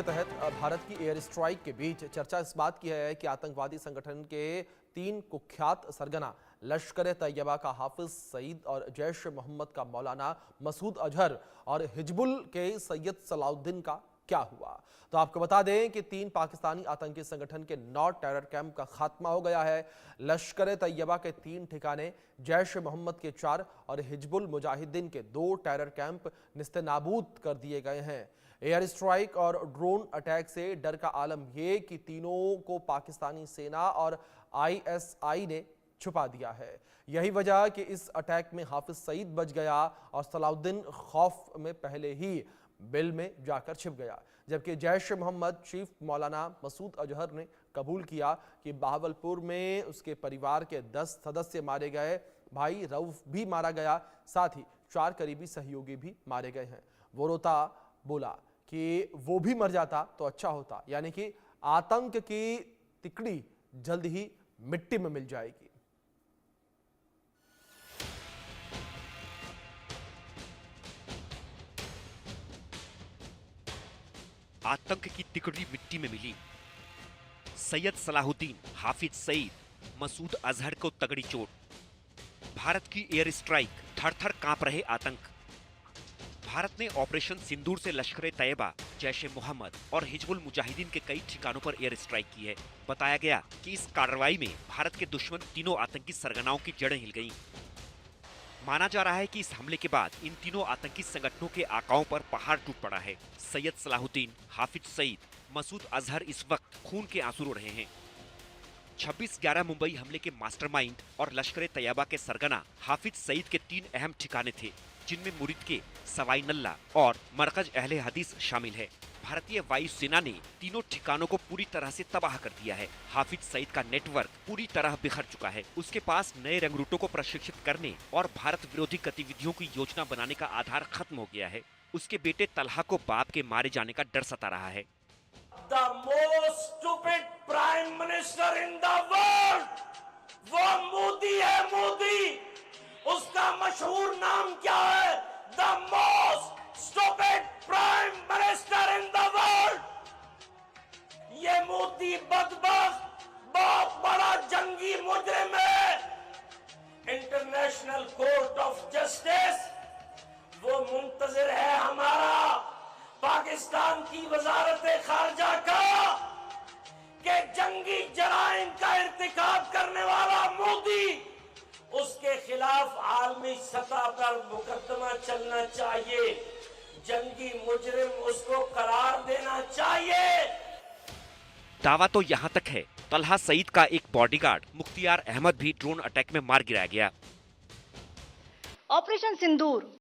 तहत भारत की air strike के बीच चर्चा इस बात की है कि आतंकवादी संगठन के 3 कुख्यात सरगना लश्कर तैयबा का हाफिज सईद और जैश मोहम्मद का मौलाना मसूद अजहर और हिजबुल के सैयद सलाउद्दीन का क्या हुआ। तो आपको बता दें कि 3 पाकिस्तानी आतंकी संगठन के 9 टेरर कैंप का खात्मा हो गया है। लश्कर तैयबा के 3 ठिकाने, जैश मोहम्मद के 4 और हिजबुल मुजाहिदीन के 2 टेरर कैंप निस्तेनाबूद कर दिए गए हैं। एयर स्ट्राइक और ड्रोन अटैक से डर का आलम यह कि तीनों को पाकिस्तानी सेना और आईएसआई ने छुपा दिया है। यही वजह कि इस अटैक में हाफिज सईद बच गया और सलाउद्दीन खौफ में पहले ही बिल में जाकर छिप गया, जबकि जैश मोहम्मद चीफ मौलाना मसूद अजहर ने कबूल किया कि बहावलपुर में उसके परिवार के 10 सदस्य मारे गए, भाई रऊफ भी मारा गया, साथ ही 4 करीबी सहयोगी भी मारे गए हैं। वो रोता बोला कि वो भी मर जाता तो अच्छा होता, यानी कि आतंक की तिकड़ी जल्द ही मिट्टी में मिल जाएगी। आतंक की तिकड़ी मिट्टी में मिली। सैयद सलाहुद्दीन, हाफिज सईद, मसूद अजहर को तगड़ी चोट। भारत की एयर स्ट्राइक, थर-थर कांप रहे आतंक। भारत ने ऑपरेशन सिंदूर से लश्कर तैयबा, जैश ए मोहम्मद और हिजबुल मुजाहिदीन के कई ठिकानों पर एयर स्ट्राइक की है। बताया गया कि इस कार्रवाई में भारत के दुश्मन तीनों आतंकी सरगनाओं की जड़ें हिल गईं। माना जा रहा है कि इस हमले के बाद इन तीनों आतंकी संगठनों के आकाओं पर पहाड़ टूट पड़ा है। सैयद सलाहुद्दीन, हाफिज सईद, मसूद अजहर इस वक्त खून के आंसू रो रहे हैं। 26/11 मुंबई हमले के मास्टरमाइंड और लश्कर तैयबा के सरगना हाफिज सईद के 3 अहम ठिकाने थे, जिनमें मुरीद के सवाई नल्ला और मरकज अहले हदीस शामिल है। भारतीय वायुसेना ने तीनों ठिकानों को पूरी तरह से तबाह कर दिया है। हाफिज सईद का नेटवर्क पूरी तरह बिखर चुका है। उसके पास नए रंगरूटों को प्रशिक्षित करने और भारत विरोधी गतिविधियों की योजना बनाने का आधार खत्म हो गया है। उसके बेटे तलहा को बाप के मारे जाने का डर सता रहा है। The most stupid prime minister in the world, वो मोदी है। मोदी, उसका मशहूर नाम क्या है? The most stupid prime minister in the world। ये मोदी बदबख्त बहुत बड़ा जंगी मुजरिम है। इंटरनेशनल कोर्ट ऑफ जस्टिस वो मुंतजिर है हमारा पाकिस्तान की वजारत खारजा का कि जंगी जराइम का इर्तिकाब करने वाला मोदी, उसके खिलाफ आलमी सतह पर मुकदमा चलना चाहिए। जंगी मुजरिम उसको करार देना चाहिए। दावा तो यहाँ तक है, तलहा सईद का एक बॉडीगार्ड मुख्तियार अहमद भी ड्रोन अटैक में मार गिराया गया। ऑपरेशन सिंदूर